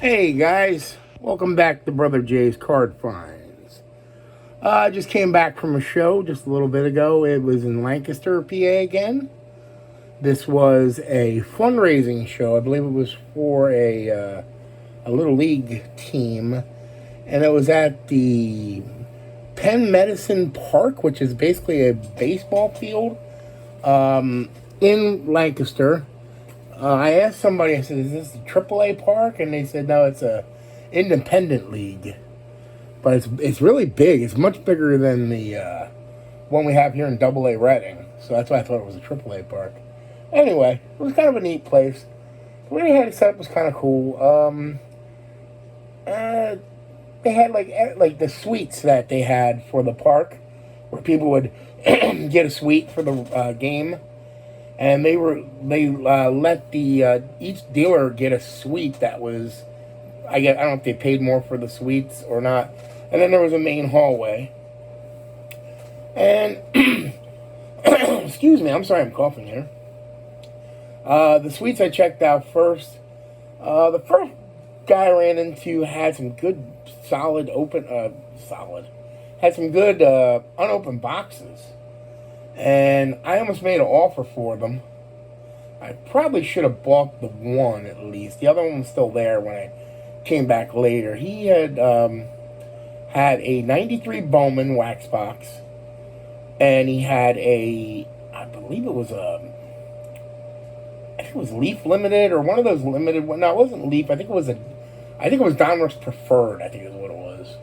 Hey guys, welcome back to Brother Jay's Card Finds. I just came back from a show just a little bit ago. It was in Lancaster, PA again. This was a fundraising show. I believe it was for a little league team, and it was at the Penn Medicine Park, which is basically a baseball field in Lancaster. I asked somebody, I said, is this a AAA park? And they said, no, it's a independent league. But it's really big. It's much bigger than the one we have here in AA Reading. So that's why I thought it was a AAA park. Anyway, it was kind of a neat place. The way they had it set up was kind of cool. They had like the suites that they had for the park, where people would get a suite for the game, and they let the each dealer get a suite that was, I don't know if they paid more for the suites or not. And then there was a main hallway. And excuse me, I'm sorry, I'm coughing here. The suites I checked out first. The first guy I ran into had some good had some good unopened boxes, and I almost made an offer for them. I probably should have bought the one at least. The other one was still there when I came back later. He had had a '93 Bowman wax box, and he had I believe it was I think it was Leaf Limited or one of those limited. No, it wasn't Leaf. I think it was Donruss Preferred. I think is what it was.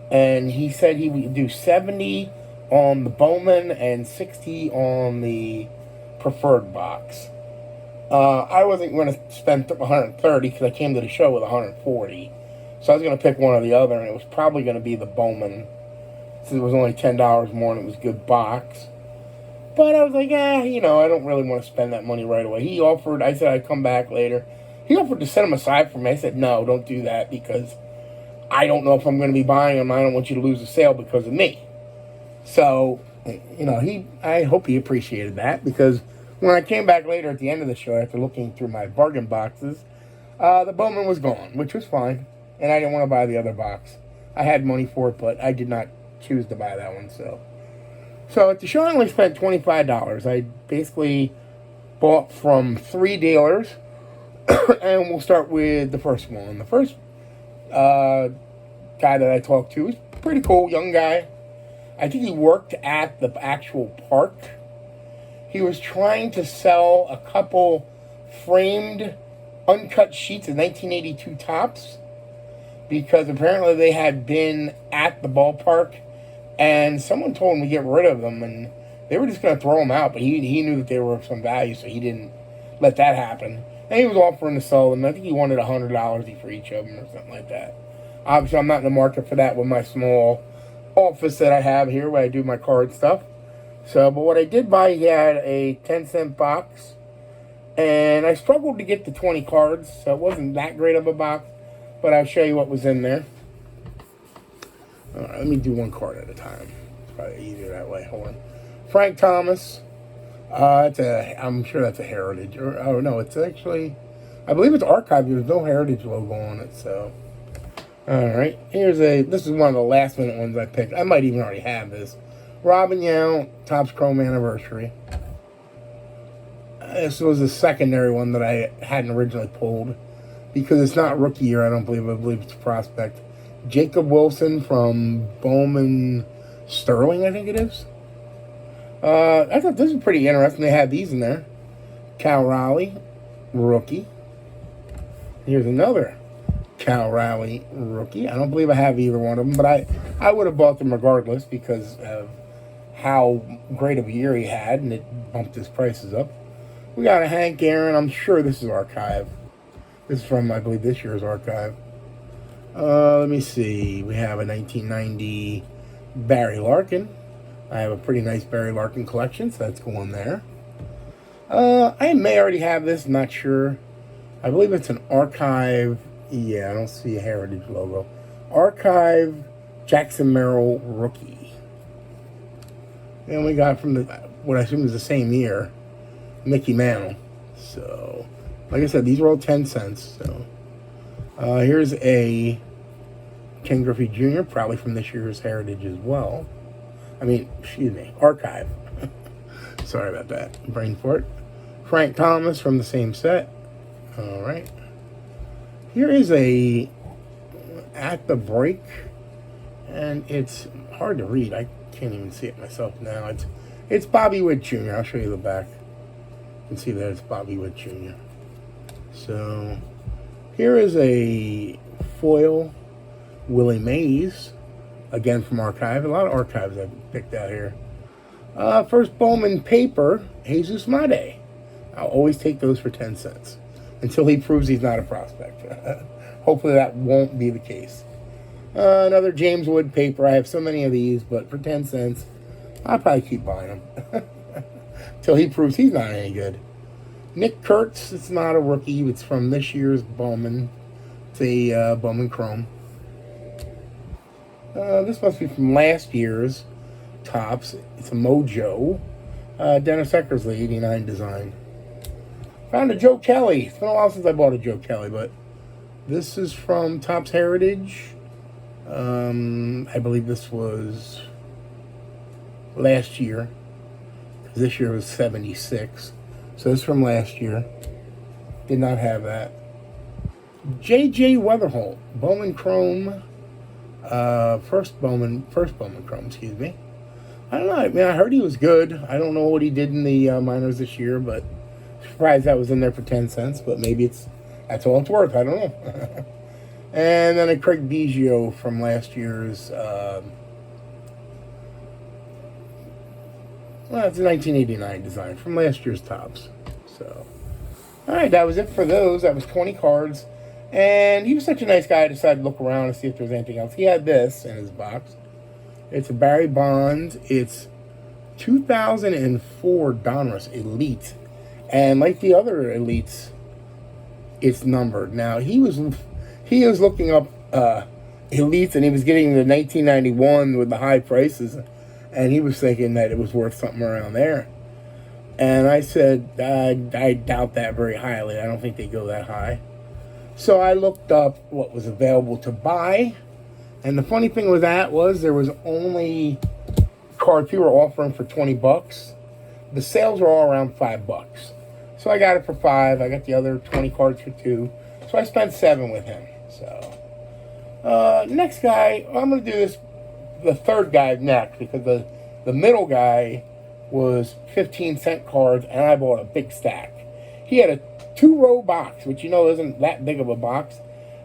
And he said he would do 70 on the Bowman and 60 on the Preferred box. I wasn't going to spend 130 because I came to the show with 140. So I was going to pick one or the other, and it was probably going to be the Bowman, since it was only $10 more and it was a good box. But I was like, I don't really want to spend that money right away. He offered, I said I'd come back later. He offered to set them aside for me. I said, no, don't do that because I don't know if I'm going to be buying them. I don't want you to lose the sale because of me. So, I hope he appreciated that, because when I came back later at the end of the show, after looking through my bargain boxes, the Bowman was gone, which was fine. And I didn't want to buy the other box. I had money for it, but I did not choose to buy that one, So at the show, I only spent $25. I basically bought from 3 dealers, and we'll start with the first one. The first guy that I talked to was pretty cool, young guy. I think he worked at the actual park. He was trying to sell a couple framed, uncut sheets of 1982 tops, because apparently they had been at the ballpark, and someone told him to get rid of them, and they were just going to throw them out, but he knew that they were of some value, so he didn't let that happen. And he was offering to sell them. I think he wanted $100 for each of them or something like that. Obviously, I'm not in the market for that with my small office that I have here where I do my card stuff. So, but what I did buy, he had a 10-cent box, and I struggled to get the 20 cards, so it wasn't that great of a box, but I'll show you what was in there. Let me do one card at a time. It's probably easier that way. Hold on. Frank Thomas. I'm sure that's a Heritage. Oh no, it's actually, I believe it's Archive. There's no Heritage logo on it. So, all right. This is one of the last minute ones I picked. I might even already have this. Robin Yount, Topps Chrome Anniversary. This was a secondary one that I hadn't originally pulled because it's not rookie year. I believe it's prospect. Jacob Wilson from Bowman Sterling, I think it is. I thought this was pretty interesting. They had these in there. Cal Raleigh, rookie. Here's another Cal Raleigh rookie. I don't believe I have either one of them, but I would have bought them regardless because of how great of a year he had, and it bumped his prices up. We got a Hank Aaron. I'm sure this is Archive. This is from, I believe, this year's Archive. Let me see. We have a 1990 Barry Larkin. I have a pretty nice Barry Larkin collection, so that's going there. I may already have this, not sure. I believe it's an Archive. Yeah, I don't see a Heritage logo. Archive Jackson Merrill rookie. And we got from what I assume is the same year, Mickey Mantle. So, like I said, these are all 10 cents. So, Here's a Ken Griffey Jr., probably from this year's Heritage as well. Excuse me, Archive. Sorry about that. Brain fart. Frank Thomas from the same set. All right. Here is a At the Break, and it's hard to read. I can't even see it myself now. It's Bobby Witt Jr. I'll show you the back. You can see that it's Bobby Witt Jr. So here is a foil Willie Mays, again from Archive. A lot of Archives I've picked out here. First Bowman paper, Jesus Made. I'll always take those for 10 cents until he proves he's not a prospect. Hopefully that won't be the case. Another James Wood paper. I have so many of these, but for 10 cents, I'll probably keep buying them until he proves he's not any good. Nick Kurtz, it's not a rookie. It's from this year's Bowman. It's a Bowman Chrome. This must be from last year's Topps. It's a Mojo. Dennis Eckersley, 89 design. Found a Joe Kelly. It's been a while since I bought a Joe Kelly, but this is from Topps Heritage. I believe this was last year. This year was 76. So it's from last year. Did not have that. J.J. Weatherholt, Bowman Chrome. First Bowman Chrome, excuse me. I don't know. I heard he was good. I don't know what he did in the minors this year, but surprised that was in there for 10 cents. But maybe that's all it's worth. I don't know. And then a Craig Biggio from last year's. It's a 1989 design from last year's Topps. So, all right, that was it for those. That was 20 cards. And he was such a nice guy, I decided to look around and see if there was anything else. He had this in his box. It's a Barry Bonds. It's 2004 Donruss Elite. And like the other Elites, it's numbered. Now, he was looking up Elites, and he was getting the 1991 with the high prices. And he was thinking that it was worth something around there. And I said, I doubt that very highly. I don't think they go that high. So I looked up what was available to buy. And the funny thing with that was there was only cards people were offering for 20 bucks. The sales were all around $5. So I got it for $5. I got the other 20 cards for $2. So I spent $7 with him. So next guy, I'm going to do this, the third guy next, because the middle guy was 15-cent cards, and I bought a big stack. He had a 2-row box, which isn't that big of a box.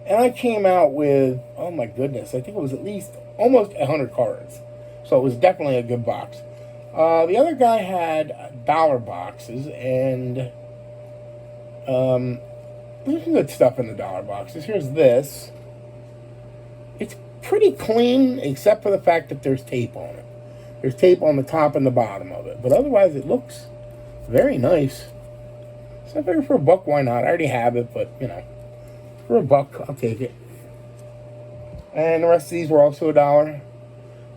And I came out with, oh my goodness, I think it was at least almost 100 cards. So it was definitely a good box. The other guy had dollar boxes, and there's some good stuff in the dollar boxes. Here's this. It's pretty clean, except for the fact that there's tape on it. There's tape on the top and the bottom of it. But otherwise, it looks very nice. So I figured for $1, why not? I already have it, but, for $1, I'll take it. And the rest of these were also $1.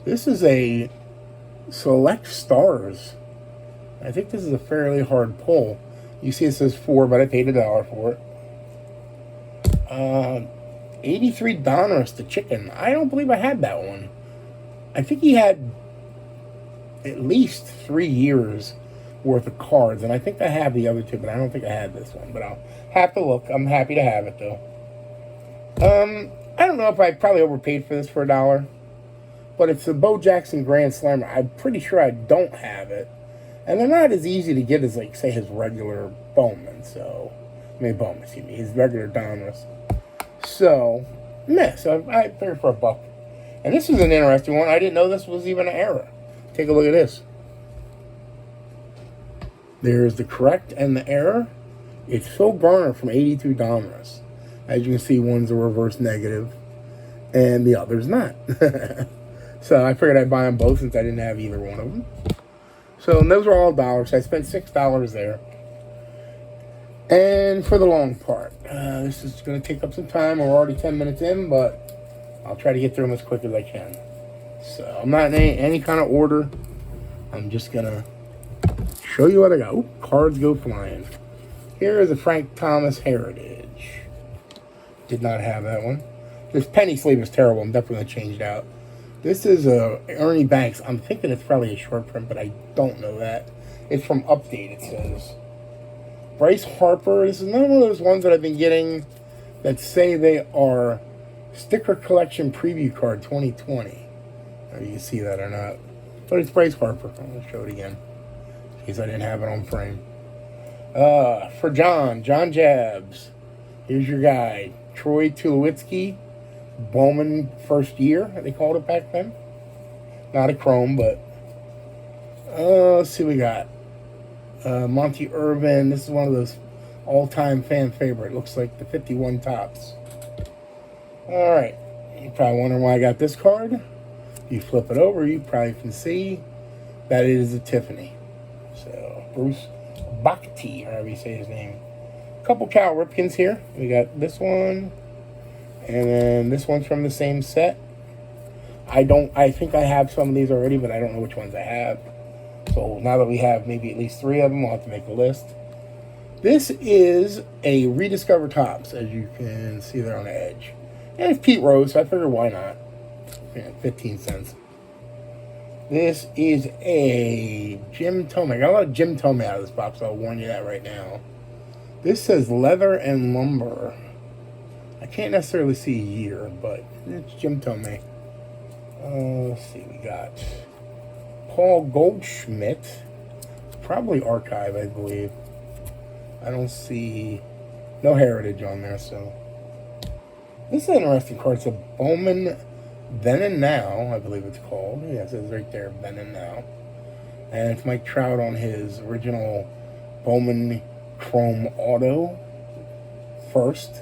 This is a Select Stars. I think this is a fairly hard pull. You see it says 4, but I paid $1 for it. 83 Donruss, the chicken. I don't believe I had that one. I think he had at least 3 years worth of cards, and I think I have the other two, but I don't think I had this one. But I'll have to look. I'm happy to have it, though. I don't know if I probably overpaid for this for $1, but it's a Bo Jackson Grand Slammer. I'm pretty sure I don't have it, and they're not as easy to get as, like, say, his regular Bowman. Bowman, excuse me, his regular Donruss. So I figured for $1. And this is an interesting one. I didn't know this was even an error. Take a look at this. There's the correct and the error. It's Phil Garner from 82 Donruss. As you can see, one's a reverse negative, and the other's not. So I figured I'd buy them both since I didn't have either one of them. So those were all $1. So I spent $6 there. And for the long part, this is going to take up some time. We're already 10 minutes in, but I'll try to get through them as quick as I can. So I'm not in any kind of order. I'm just going to show you what I got. Ooh, cards go flying. Here is a Frank Thomas Heritage. Did not have that one. This penny sleeve is terrible. I'm definitely going to change it out. This is Ernie Banks. I'm thinking it's probably a short print, but I don't know that. It's from Update, it says. Bryce Harper. This is another one of those ones that I've been getting that say they are Sticker Collection Preview Card 2020. I don't know if you can see that or not. But it's Bryce Harper. I'm going to show it again, in case I didn't have it on frame. For John Jabs. Here's your guy. Troy Tulowitzki. Bowman first year, they called it back then. Not a chrome, but let's see what we got. Monty Irvin. This is one of those all-time fan favorite. Looks like the 51 tops. Alright. You're probably wondering why I got this card. If you flip it over, you probably can see that it is a Tiffany. So, Bruce Bhakti, however you say his name. A couple Cal Ripkins here. We got this one. And then this one's from the same set. I think I have some of these already, but I don't know which ones I have. So now that we have maybe at least 3 of them, we'll have to make a list. This is a Rediscover Topps, as you can see there on the edge. And it's Pete Rose, so I figured why not. Yeah, 15 cents. This is a Jim Tomei. I got a lot of Jim Tomei out of this box, so I'll warn you that right now. This says Leather and Lumber. I can't necessarily see a year, but it's Jim Tomei. Let's see, we got Paul Goldschmidt. Probably Archive, I believe. I don't see no Heritage on there, so. This is an interesting card. It's a Bowman Then and Now, I believe it's called. Yeah, it says right there, Then and Now. And it's Mike Trout on his original Bowman Chrome Auto first,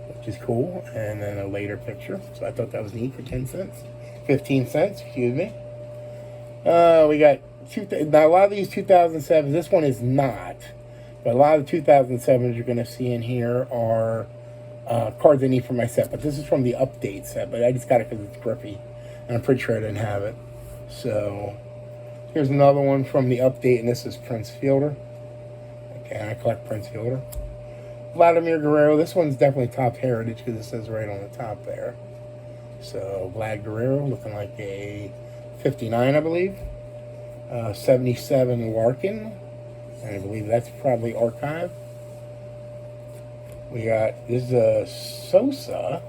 which is cool, and then a later picture. So I thought that was neat for 10 cents. 15 cents, excuse me. We got now a lot of these 2007s. This one is not, but a lot of the 2007s you're going to see in here are cards I need for my set. But this is from the Update set, but I just got it because it's Griffey, and I'm pretty sure I didn't have it. So here's another one from the Update, and this is Prince Fielder. Okay, I collect Prince Fielder. Vladimir Guerrero. This one's definitely top Heritage because it says right on the top there. So Vlad Guerrero looking like a 59, I believe. 77 Larkin. And I believe that's probably Archive. We got, this is a Sosa.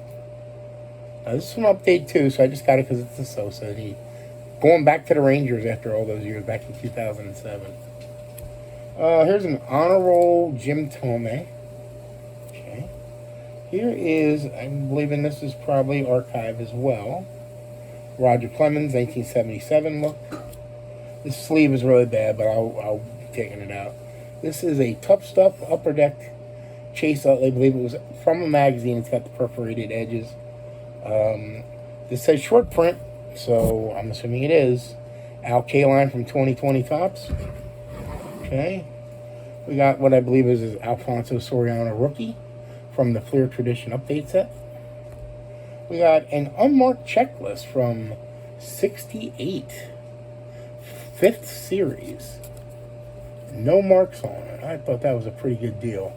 Now this is from Update too, so I just got it because it's a Sosa. Going back to the Rangers after all those years, back in 2007. Here's an honor roll Jim Tomei. Okay. Here is, I'm believing this is probably Archive as well. Roger Clemens, 1977 look. This sleeve is really bad, but I'll be taking it out. This is a Tough Stuff Upper Deck Chase Out. I believe it was from a magazine. It's got the perforated edges. This says short print, so I'm assuming it is. Al Kaline from 2020 Topps. Okay. We got what I believe is Alfonso Soriano rookie from the Fleer Tradition Update set. We got an unmarked checklist from 68. 5th series. No marks on it. I thought that was a pretty good deal.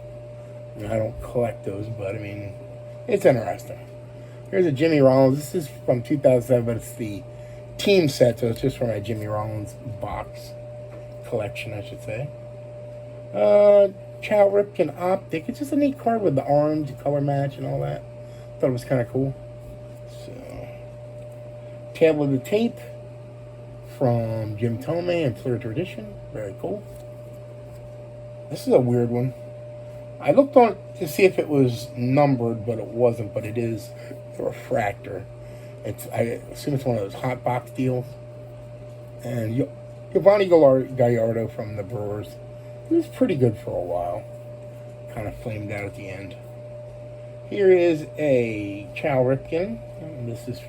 I mean, I don't collect those, but I mean, it's interesting. Here's a Jimmy Rollins. This is from 2007, but it's the team set, so it's just from my Jimmy Rollins box collection, I should say. Cal Ripken Optic. It's just a neat card with the orange color match and all that. Thought it was kind of cool. So, Tablet of Tape from Jim Tomei and Fleer Tradition. Very cool. This is a weird one. I looked on it to see if it was numbered, but it wasn't. But it is a refractor. I assume it's one of those hot box deals. And Giovanni Gallardo from the Brewers. He was pretty good for a while. Kind of flamed out at the end. Here is a Cal Ripken. And this is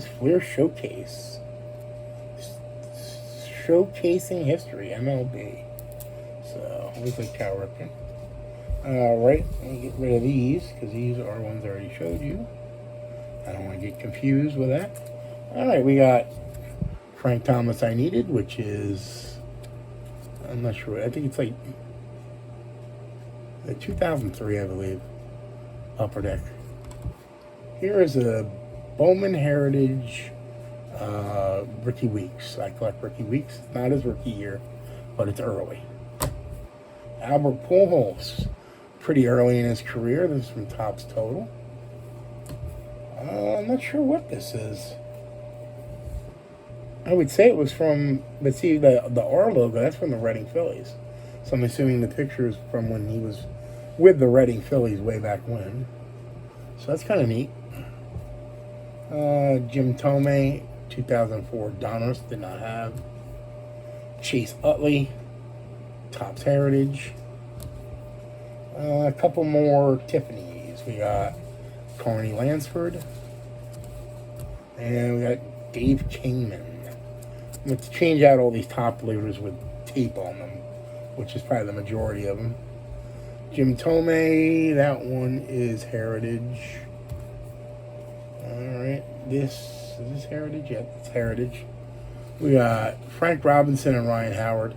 Fleer Showcase. Showcasing History, MLB. So, looks like Cal Ripken. Alright, let me get rid of these, because these are ones I already showed you. I don't want to get confused with that. Alright, we got Frank Thomas I Needed, which is, I'm not sure, I think it's like the 2003, I believe. upper deck. Here is a Bowman Heritage Rookie Weeks. I collect Rookie Weeks. It's not his rookie year, but it's early. Albert Pujols, pretty early in his career. This is from Topps Total. I'm not sure what this is. I would say it was from, but see, the R logo, that's from the Reading Phillies. So I'm assuming the picture is from when he was with the Reading Phillies way back when. So that's kind of neat. Jim Thome, 2004 Donruss, did not have. Chase Utley, Topps Heritage. A couple more Tiffany's. We got Carney Lansford. And we got Dave Kingman. Let's change out all these top loaders with tape on them, which is probably the majority of them. Jim Thome, that one is Heritage. Alright, is this Heritage? Yeah, it's Heritage. We got Frank Robinson and Ryan Howard.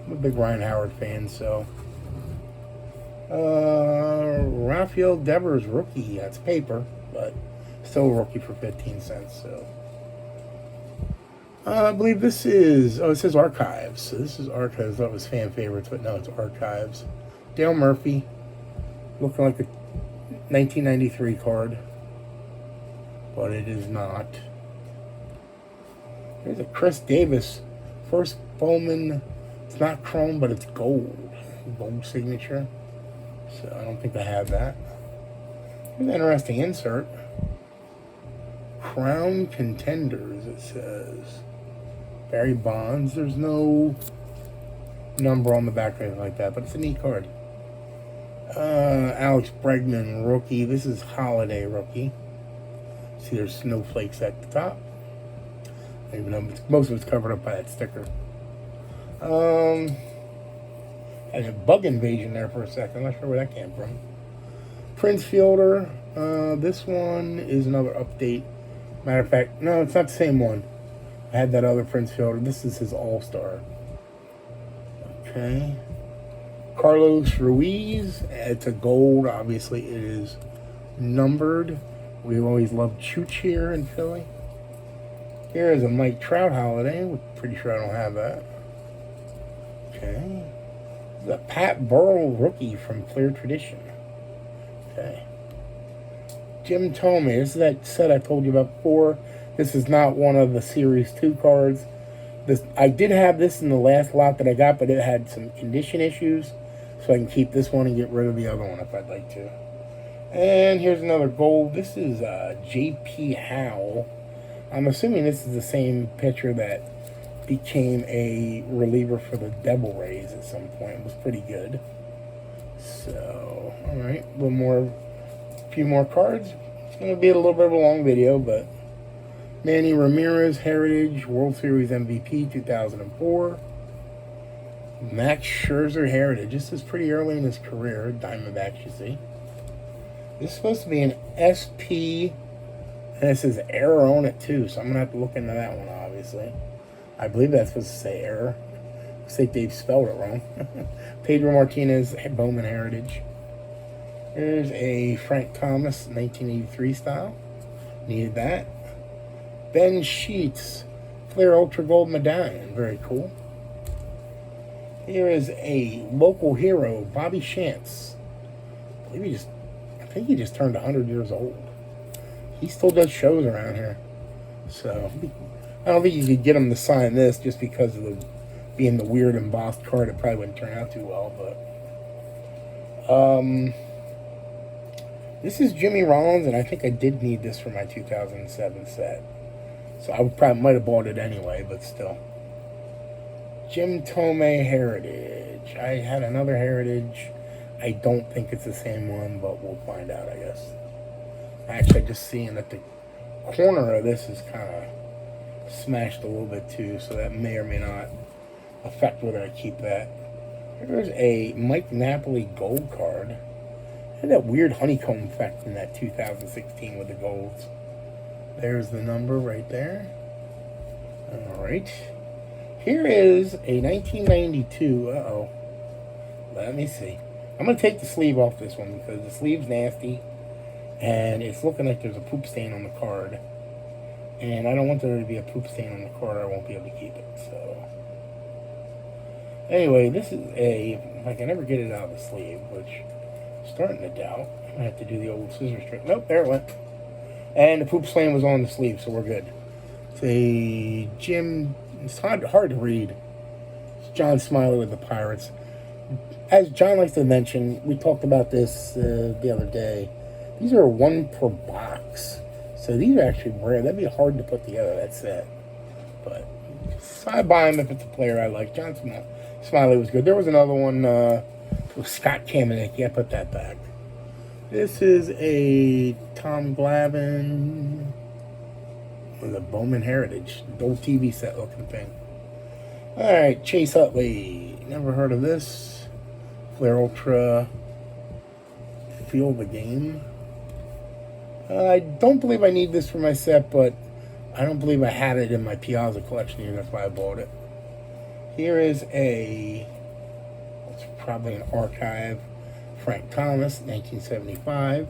I'm a big Ryan Howard fan, so. Rafael Devers, rookie. That's paper, but still a rookie for 15 cents, so. I believe this is, it says Archives. So this is Archives. That was fan favorites, but no, it's Archives. Dale Murphy, looking like a 1993 card, but it is not. There's a Chris Davis, first Bowman. It's not chrome, but it's gold. Gold signature. So I don't think I have that. Here's an interesting insert. Crown Contenders, it says. Barry Bonds. There's no number on the back or anything like that, but it's a neat card. Alex Bregman, rookie. This is Holiday rookie. See, there's snowflakes at the top. Even though most of it's covered up by that sticker. Had a bug invasion there for a second. I'm not sure where that came from. Prince Fielder. This one is another update. Matter of fact, no, it's not the same one. I had that other Prince Fielder. This is his All-Star. Okay. Carlos Ruiz. It's a gold. Obviously, it is numbered. We've always loved Chooch here in Philly. Here is a Mike Trout holiday. I'm pretty sure I don't have that. Okay. This is a Pat Burrell rookie from Clear Tradition. Okay. Jim Thome. This is that set I told you about before. This is not one of the Series 2 cards. I did have this in the last lot that I got, but it had some condition issues. So I can keep this one and get rid of the other one if I'd like to. And here's another gold. This is J.P. Howell. I'm assuming this is the same pitcher that became a reliever for the Devil Rays at some point. It was pretty good. So, alright. A few more cards. It's going to be a little bit of a long video, but Manny Ramirez, Heritage, World Series MVP 2004. Max Scherzer, Heritage. This is pretty early in his career. Diamondbacks, you see. This is supposed to be an SP, and it says error on it too, so I'm going to have to look into that one, obviously. I believe that's supposed to say error. Looks like they've spelled it wrong. Pedro Martinez, Bowman Heritage. Here's a Frank Thomas, 1983 style. Needed that. Ben Sheets, Flair Ultra Gold Medallion. Very cool. Here is a local hero, Bobby Shantz. I think he just turned 100 years old. He still does shows around here. So, I don't think you could get him to sign this just because of being the weird embossed card. It probably wouldn't turn out too well, but... this is Jimmy Rollins, and I think I did need this for my 2007 set. So I might have bought it anyway, but still. Jim Thome Heritage. I had another Heritage. I don't think it's the same one, but we'll find out, I guess. Actually, just seeing that the corner of this is kind of smashed a little bit too, so that may or may not affect whether I keep that. There's a Mike Napoli gold card. Had that weird honeycomb effect in that 2016 with the golds. There's the number right there. Alright. Here is a 1992. Uh-oh. Let me see. I'm going to take the sleeve off this one because the sleeve's nasty. and it's looking like there's a poop stain on the card. And I don't want there to be a poop stain on the card, or I won't be able to keep it. So, anyway, this is if I can ever get it out of the sleeve, which I'm starting to doubt. I have to do the old scissors trick. Nope, there it went. And the poop stain was on the sleeve, so we're good. It's a Jim. It's hard to read. It's John Smiley with the Pirates. As John likes to mention, we talked about this the other day. These are 1 per box. So these are actually rare. That'd be hard to put together, that set. But so I buy them if it's a player I like. John Smiley was good. There was another one with Scott Kamenicki. I put that back. This is a Tom Glavine with a Bowman Heritage. The old TV set looking thing. Alright, Chase Utley. Never heard of this. Flair Ultra. Feel the Game. I don't believe I need this for my set, but I don't believe I had it in my Piazza collection here. That's why I bought it. Here is it's probably an archive. Frank Thomas, 1975.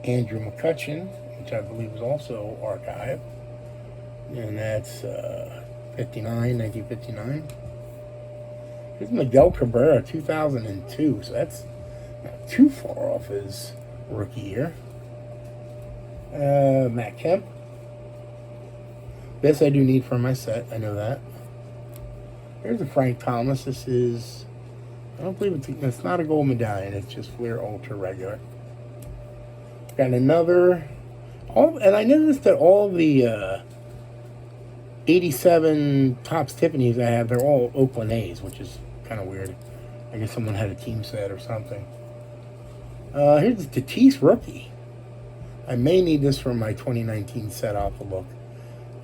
Andrew McCutcheon, which I believe is also archive. And that's 1959. Here's Miguel Cabrera, 2002. So that's not too far off his rookie year. Matt Kemp. This I do need for my set. I know that. Here's a Frank Thomas. This is, I don't believe it's not a gold medallion. It's just Flair Ultra regular. Got another. And I noticed that all the 87 Topps Tiffany's I have, they're all Oakland A's, which is kind of weird. I guess someone had a team set or something. Here's the Tatis rookie. I may need this for my 2019 set. I'll have to look.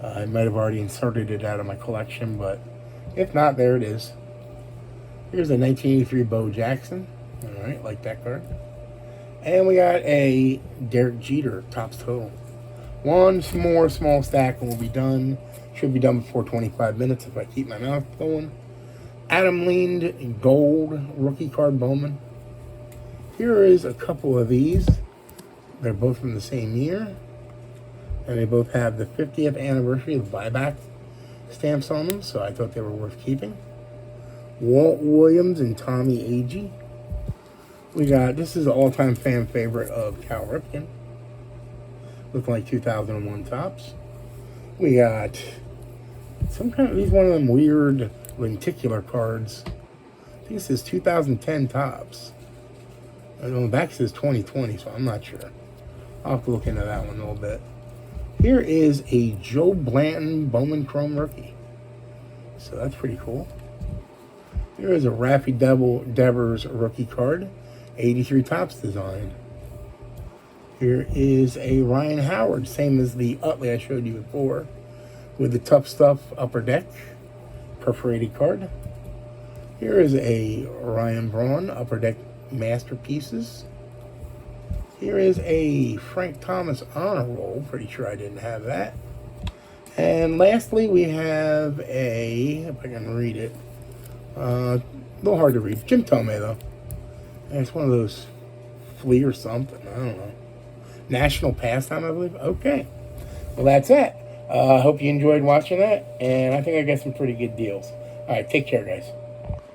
I might have already inserted it out of my collection, but if not, there it is. Here's a 1983 Bo Jackson. All right, like that card. And we got a Derek Jeter Topps Total. One more small stack and we'll be done. Should be done before 25 minutes if I keep my mouth going. Adam Lind Gold Rookie Card Bowman. Here is a couple of these. They're both from the same year. And they both have the 50th anniversary of buyback stamps on them, so I thought they were worth keeping. Walt Williams and Tommy Agee. We got, this is an all-time fan favorite of Cal Ripken. Looking like 2001 Topps. We got some kind of, he's one of them weird lenticular cards. I think it says 2010 Topps. And on the back it says 2020, so I'm not sure. I'll have to look into that one a little bit. Here is a Joe Blanton Bowman Chrome rookie. So that's pretty cool. Here is a Raffy Devers rookie card. 83 Topps design. Here is a Ryan Howard, same as the Utley I showed you before, with the Tough Stuff Upper Deck perforated card. Here is a Ryan Braun Upper Deck Masterpieces. Here is a Frank Thomas Honor Roll. Pretty sure I didn't have that. And lastly, we have a, if I can read it, a little hard to read. Jim Tomei, though. And it's one of those flea or something. I don't know. National Pastime, I believe. Okay. Well, that's it. I hope you enjoyed watching that. And I think I got some pretty good deals. All right. Take care, guys.